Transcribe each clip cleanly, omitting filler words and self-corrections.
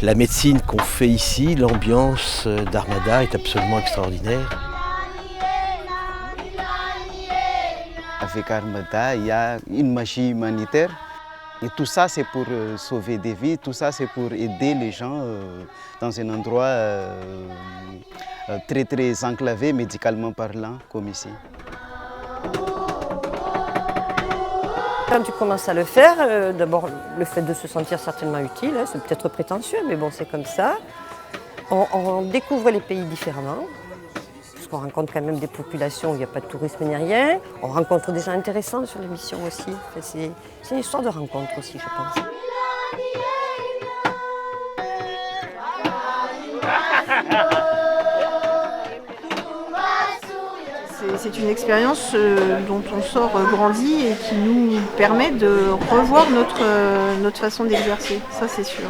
La médecine qu'on fait ici, l'ambiance d'Armada est absolument extraordinaire. Avec Armada, il y a une magie humanitaire. Et tout ça, c'est pour sauver des vies, tout ça, c'est pour aider les gens dans un endroit très très enclavé, médicalement parlant, comme ici. Quand tu commences à le faire, d'abord le fait de se sentir certainement utile, c'est peut-être prétentieux, mais bon, c'est comme ça. On découvre les pays différemment, parce qu'on rencontre quand même des populations où il n'y a pas de tourisme ni rien. On rencontre des gens intéressants sur les missions aussi. C'est une histoire de rencontre aussi, je pense. C'est une expérience dont on sort grandi et qui nous permet de revoir notre façon d'exercer, ça c'est sûr.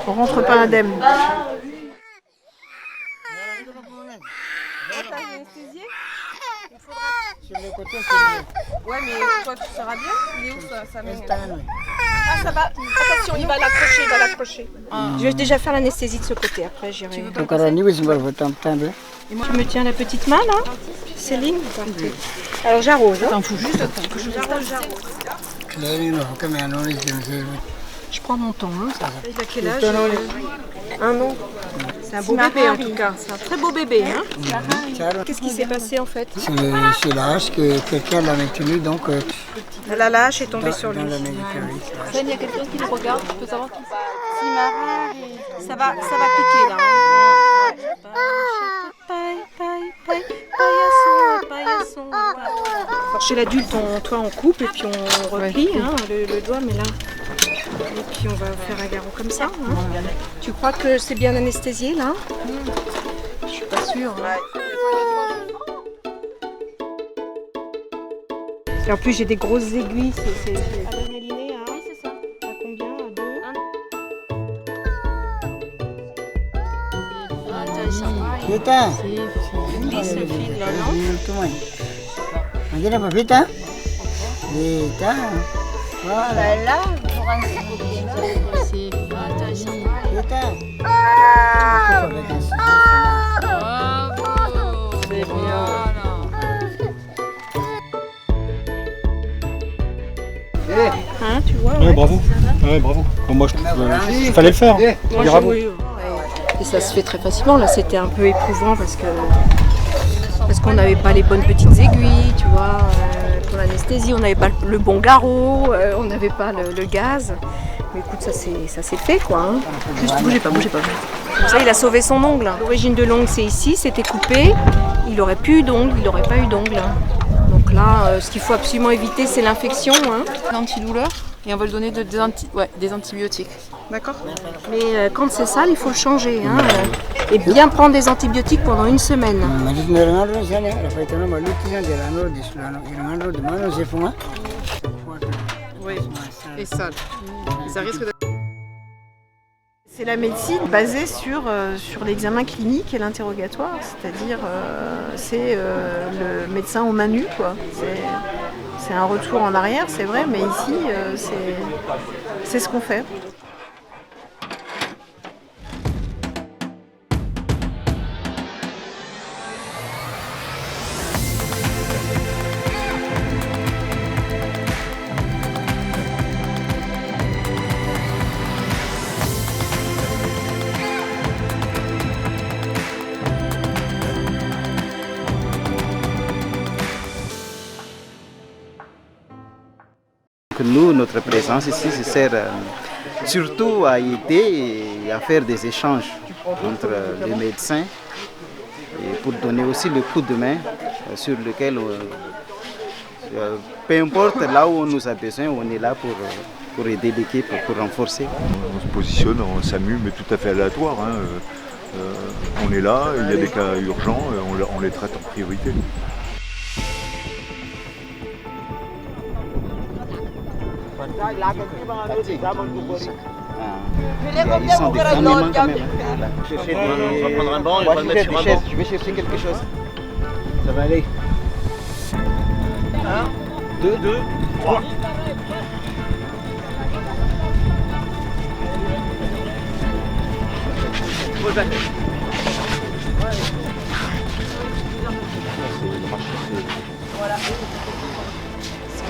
On ne rentre pas indemne. Sur le côté, c'est Ouais, mais toi, tu seras bien. Il est où ça Ah, ça va. Attention, il va l'accrocher, Je vais déjà faire l'anesthésie de ce côté. Après, j'irai. Tu me tiens la petite main, là, Céline. Alors, j'arrose. T'en fous juste le temps que je j'arrose. Je prends mon temps. Hein. Il a quel âge 1 an. C'est un beau bébé en tout cas, c'est un très beau bébé. Hein. Qu'est-ce qui s'est passé en fait? C'est la hache que quelqu'un l'a maintenu, donc... La hache est tombée sur lui. Dans la médicament. Il y a quelqu'un qui le regarde, tu peux savoir qui c'est. Ça va piquer là. Alors, chez l'adulte, on coupe et puis on replie le doigt, mais là... Et puis on va faire un garrot comme ça. Hein. Tu crois que c'est bien anesthésié là? Je suis pas sûre. Et en plus j'ai des grosses aiguilles. C'est adrénaliné à... Oui, c'est ça. À combien? À 2? Vita! Glisse le fil là, non? Imagina pas Vita? Vita! Voilà! Là, c'est intéressant. Vita! Bravo! C'est bien. Hein, tu vois? Ouais, bravo. Ouais, bravo. Bon, moi, il fallait le faire. Moi, Bravo. Et ça se fait très facilement. Là, c'était un peu éprouvant parce qu'on n'avait pas les bonnes petites aiguilles, tu vois. Pour l'anesthésie, on n'avait pas le bon garrot, on n'avait pas le gaz. Mais écoute, ça s'est fait quoi. Hein. Juste, bougez pas. Comme ça, il a sauvé son ongle. L'origine de l'ongle, c'est ici, c'était coupé. Il n'aurait plus eu d'ongle, il n'aurait pas eu d'ongle. Donc là, ce qu'il faut absolument éviter, c'est l'infection. Hein. L'antidouleur et on va lui donner des antibiotiques. D'accord. Mais quand c'est sale, il faut le changer. Hein. Et bien prendre des antibiotiques pendant 1 semaine. Oui, et sale. Ça risque de... C'est la médecine basée sur l'examen clinique et l'interrogatoire, c'est-à-dire c'est le médecin aux mains nues, quoi. C'est un retour en arrière, c'est vrai, mais ici c'est ce qu'on fait. Nous, notre présence ici, ça sert surtout à aider et à faire des échanges entre les médecins et pour donner aussi le coup de main sur lequel, peu importe là où on nous a besoin, on est là pour aider l'équipe, pour renforcer. On se positionne en SAMU, mais tout à fait aléatoire. Hein. On est là, il y a des cas urgents, on les traite en priorité. Ils sont des fermements quand même. On va prendre un banc et on va le mettre sur un banc. Je vais chercher quelque chose. Ça va aller. 1, 2, 3. Ce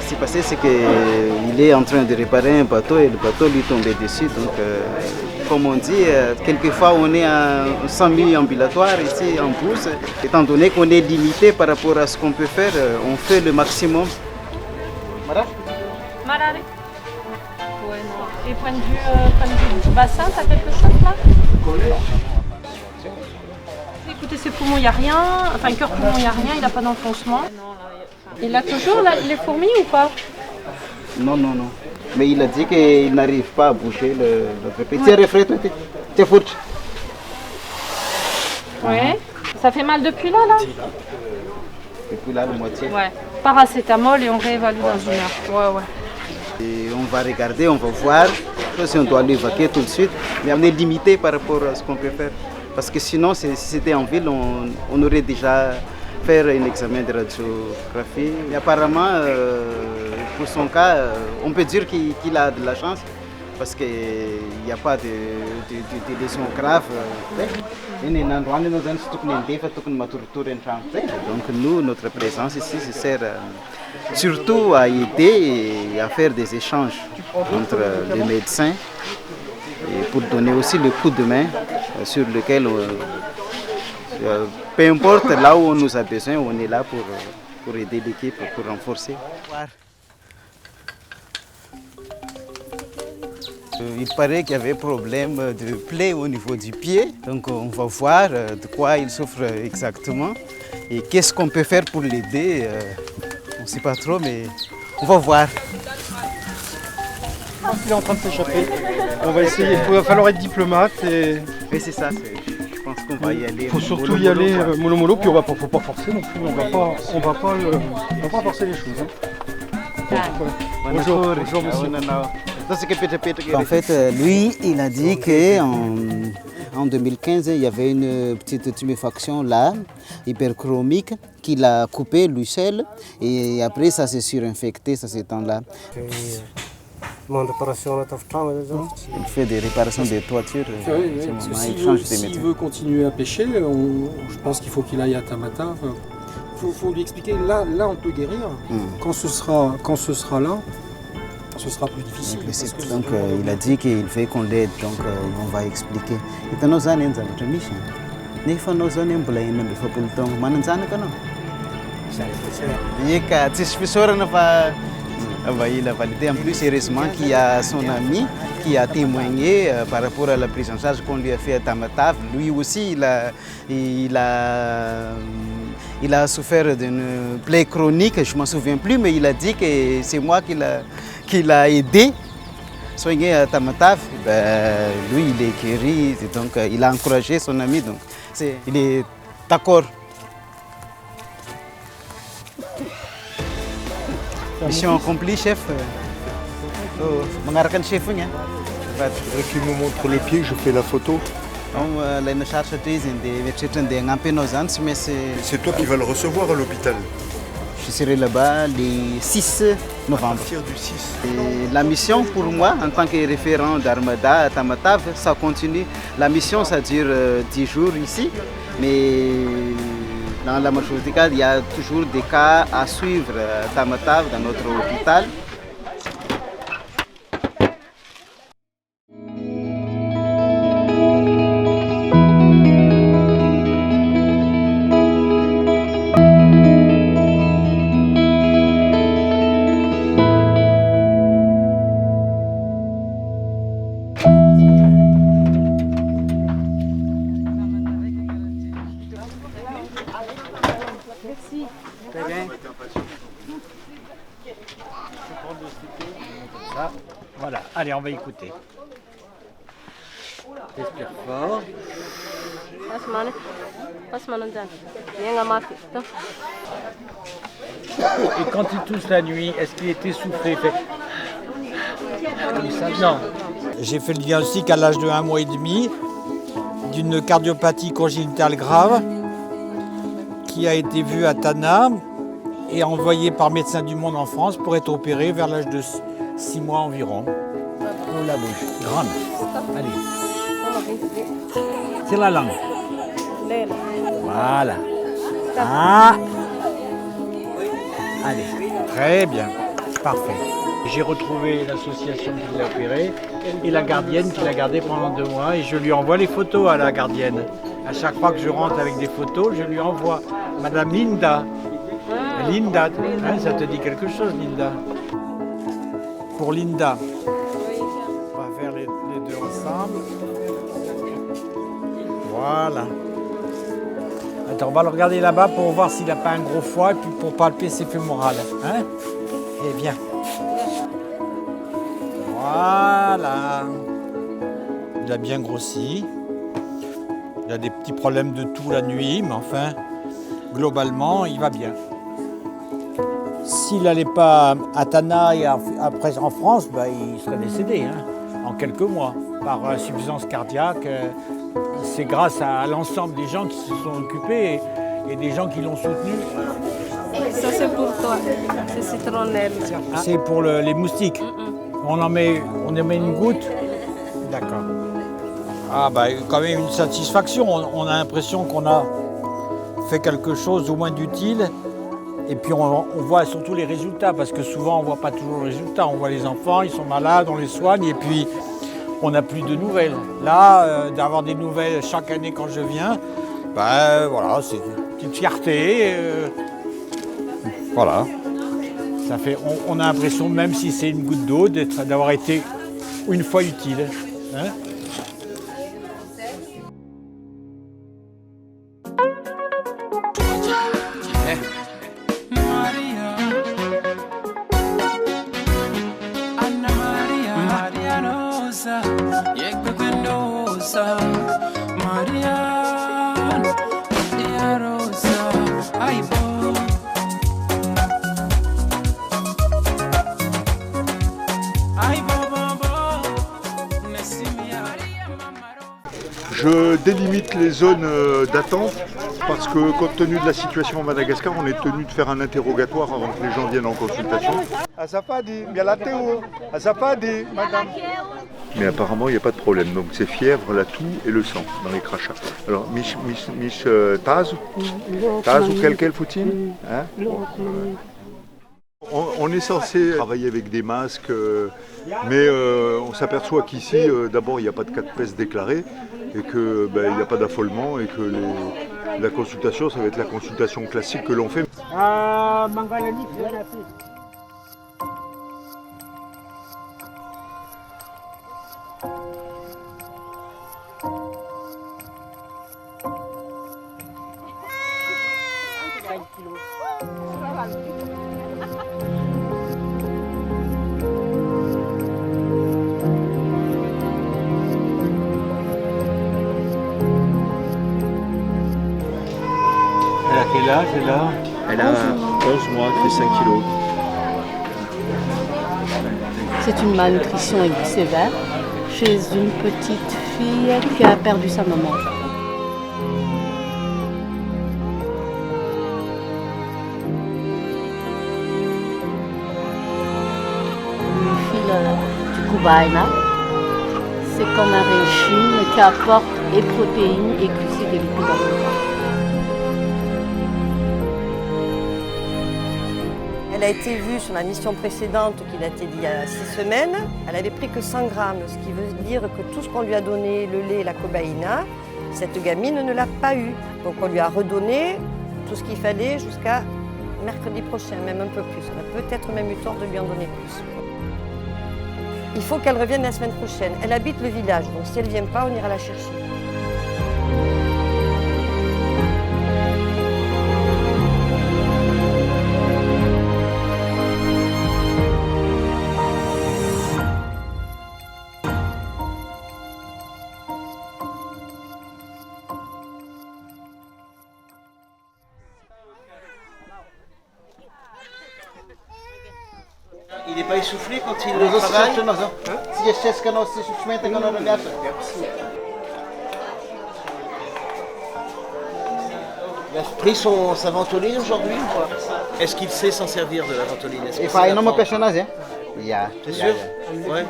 qui s'est passé, c'est qu'il est en train de réparer un bateau et le bateau lui tombait dessus. Donc, comme on dit, quelquefois on est en semi-ambulatoire ici en Brousse. Étant donné qu'on est limité par rapport à ce qu'on peut faire, on fait le maximum. Voilà. Marare. Ouais, non. Et point de vue du bassin, t'as quelque chose là? Écoutez, ses poumons, il n'y a rien. Enfin, le cœur-poumon, il n'y a rien, il n'a pas d'enfoncement. Il a toujours les fourmis ou pas? Non, non, non. Mais il a dit qu'il n'arrive pas à bouger le bébé. Tiens, refrais, toi, tiens, fourche. Ouais. Ça fait mal depuis là? Depuis là, la moitié. Ouais. Paracétamol et on réévalue dans une heure. Ouais, ouais. Et on va regarder, on va voir si on doit l'évacuer tout de suite. Mais on est limité par rapport à ce qu'on peut faire. Parce que sinon, si c'était en ville, on aurait déjà fait un examen de radiographie. Et apparemment, pour son cas, on peut dire qu'il a de la chance. Parce qu'il n'y a pas de lésions graves. Donc nous, notre présence ici, ça sert surtout à aider et à faire des échanges entre les médecins et pour donner aussi le coup de main sur lequel, peu importe là où on nous a besoin, on est là pour aider l'équipe, pour renforcer. Il paraît qu'il y avait un problème de plaie au niveau du pied, donc on va voir de quoi il souffre exactement et qu'est-ce qu'on peut faire pour l'aider. On ne sait pas trop, mais on va voir. Je pense qu'il est en train de s'échapper. On va essayer, il va falloir être diplomate. Mais c'est ça, je pense qu'on va y aller. Il faut surtout y aller mollo mollo, puis faut pas forcer non plus, on va pas forcer les choses. Hein. Bonjour, bonjour monsieur. En fait, lui, il a dit qu'en 2015, il y avait une petite tuméfaction là, hyperchromique, qu'il a coupé lui seul, et après ça s'est surinfecté, ça s'étend là. Il fait des réparations des toitures. S'il veut continuer à pêcher, je pense qu'il faut qu'il aille à Tamatave. Il faut lui expliquer, là on peut guérir. Quand ce sera là, ce sera plus difficile. Donc il a dit qu'il fait qu'on l'aide, donc on va expliquer. Il a validé. En plus, heureusement qu'il y a son ami qui a témoigné par rapport à la prise en charge qu'on lui a fait à Tamatave. Lui aussi, il a souffert d'une plaie chronique, je ne m'en souviens plus, mais il a dit que c'est moi qui l'a aidé soigner à Tamatave. Lui, il est guéri, donc il a encouragé son ami. Donc, il est d'accord. Mission accomplie, chef. Chef. Qui nous montre le pied, je fais la photo. C'est toi qui vas le recevoir à l'hôpital. Je serai là-bas le 6 novembre. À partir du 6. Et la mission pour moi, en tant que référent d'Armada à Tamatave, ça continue. La mission, ça dure 10 jours ici, mais dans la majorité des cas, il y a toujours des cas à suivre à Tamatave, dans notre hôpital. Voilà, allez, on va écouter. Respire fort. Et quand il tousse la nuit, est-ce qu'il est essoufflé? Comme ça? Non. J'ai fait le diagnostic à l'âge de 1 mois et demi d'une cardiopathie congénitale grave qui a été vue à Tana et envoyée par Médecins du Monde en France pour être opérée vers l'âge de 6 mois environ. Ouvre la bouche, grande. Allez. sortir la langue. Voilà. Ah. Allez, très bien, parfait. J'ai retrouvé l'association qui l'a opéré et la gardienne qui l'a gardé pendant 2 mois et je lui envoie les photos à la gardienne. À chaque fois que je rentre avec des photos, je lui envoie Madame Linda. Linda, hein, ça te dit quelque chose, Linda? Pour Linda, on va faire les 2 ensemble. Voilà. Attends, on va le regarder là-bas pour voir s'il n'a pas un gros foie et puis pour palper ses fémorales. Hein? Eh bien. Voilà. Il a bien grossi. Il a des petits problèmes de toux la nuit, mais enfin, globalement, il va bien. S'il n'allait pas à Tana et après en France, bah, il serait décédé hein, en quelques mois par insuffisance cardiaque. C'est grâce à l'ensemble des gens qui se sont occupés et des gens qui l'ont soutenu. Ça c'est pour toi, c'est citronnelle. C'est pour les moustiques. On en met une goutte. D'accord. Ah bah quand même une satisfaction. On a l'impression qu'on a fait quelque chose au moins d'utile. Et puis on voit surtout les résultats parce que souvent on ne voit pas toujours les résultats. On voit les enfants, ils sont malades, on les soigne et puis on n'a plus de nouvelles. Là, d'avoir des nouvelles chaque année quand je viens, ben voilà, c'est une petite fierté. Voilà. Ça fait, on a l'impression, même si c'est une goutte d'eau, d'avoir été une fois utile. Hein? Je délimite les zones d'attente parce que compte tenu de la situation à Madagascar, on est tenu de faire un interrogatoire avant que les gens viennent en consultation. Mais apparemment, il n'y a pas de problème. Donc c'est fièvre, la toux et le sang dans les crachats. Alors, Tazu, quel faut-il hein? On est censé travailler avec des masques, mais on s'aperçoit qu'ici, d'abord, il n'y a pas de cas de peste déclarés et qu'il n'y a pas d'affolement et que la consultation, ça va être la consultation classique que l'on fait. Quel âge elle a? Elle a 11 mois, elle fait 5 kilos. C'est une malnutrition aiguë sévère chez une petite fille qui a perdu sa maman. Une fille du Kubaina, c'est comme un régime qui apporte et protéines et glucides et lipides dans le corps. Elle a été vue sur la mission précédente qui datait d'il y a 6 semaines. Elle avait pris que 100 grammes, ce qui veut dire que tout ce qu'on lui a donné, le lait et la cobaïna, cette gamine ne l'a pas eu. Donc on lui a redonné tout ce qu'il fallait jusqu'à mercredi prochain, même un peu plus. On a peut-être même eu tort de lui en donner plus. Il faut qu'elle revienne la semaine prochaine. Elle habite le village, donc si elle ne vient pas, on ira la chercher. Il n'est pas essoufflé quand il travaille? Il a pris sa ventoline aujourd'hui ou pas? Est-ce qu'il sait s'en servir de la ventoline? T'es sûr? Ouais.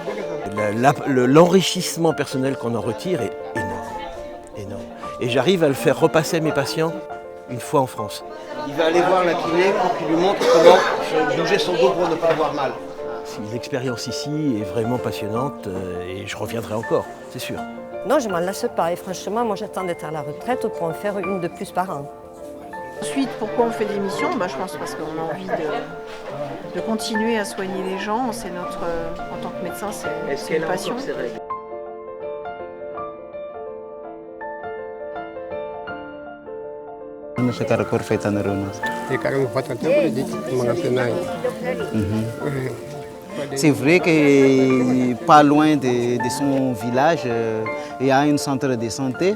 L'enrichissement personnel qu'on en retire est énorme. Énorme. et j'arrive à le faire repasser à mes patients une fois en France. Il va aller voir la kiné pour qu'il lui montre comment bouger son dos pour ne pas avoir mal. L'expérience ici est vraiment passionnante et je reviendrai encore, c'est sûr. Non, je m'en lasse pas et franchement, moi j'attends d'être à la retraite pour en faire une de plus par an. Ensuite, pourquoi on fait des missions? Je pense parce qu'on a envie de continuer à soigner les gens. C'est notre, en tant que médecin, c'est une passion. C'est vrai que pas loin de son village, il y a un centre de santé.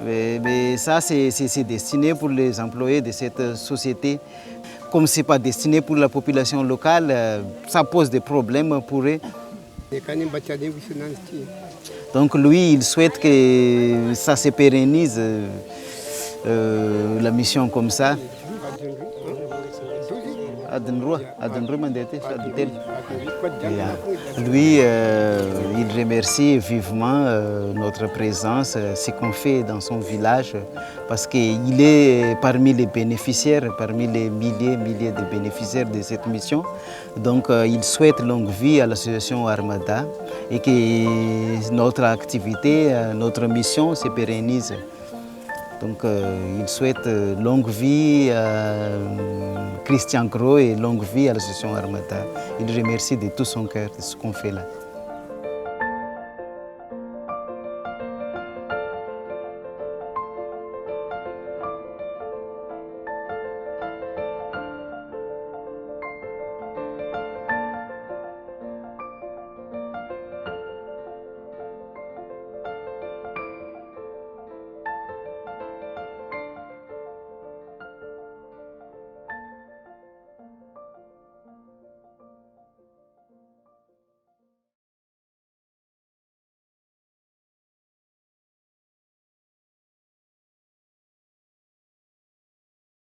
Mais ça, c'est destiné pour les employés de cette société. Comme ce n'est pas destiné pour la population locale, ça pose des problèmes pour eux. Donc lui, il souhaite que ça se pérennise, la mission comme ça. Lui, il remercie vivement notre présence, ce qu'on fait dans son village, parce qu'il est parmi les bénéficiaires, parmi les milliers de bénéficiaires de cette mission. Donc il souhaite longue vie à l'association Armada et que notre activité, notre mission se pérennise. Donc il souhaite longue vie à Christian Gros et longue vie à l'association Armada. Il remercie de tout son cœur de ce qu'on fait là.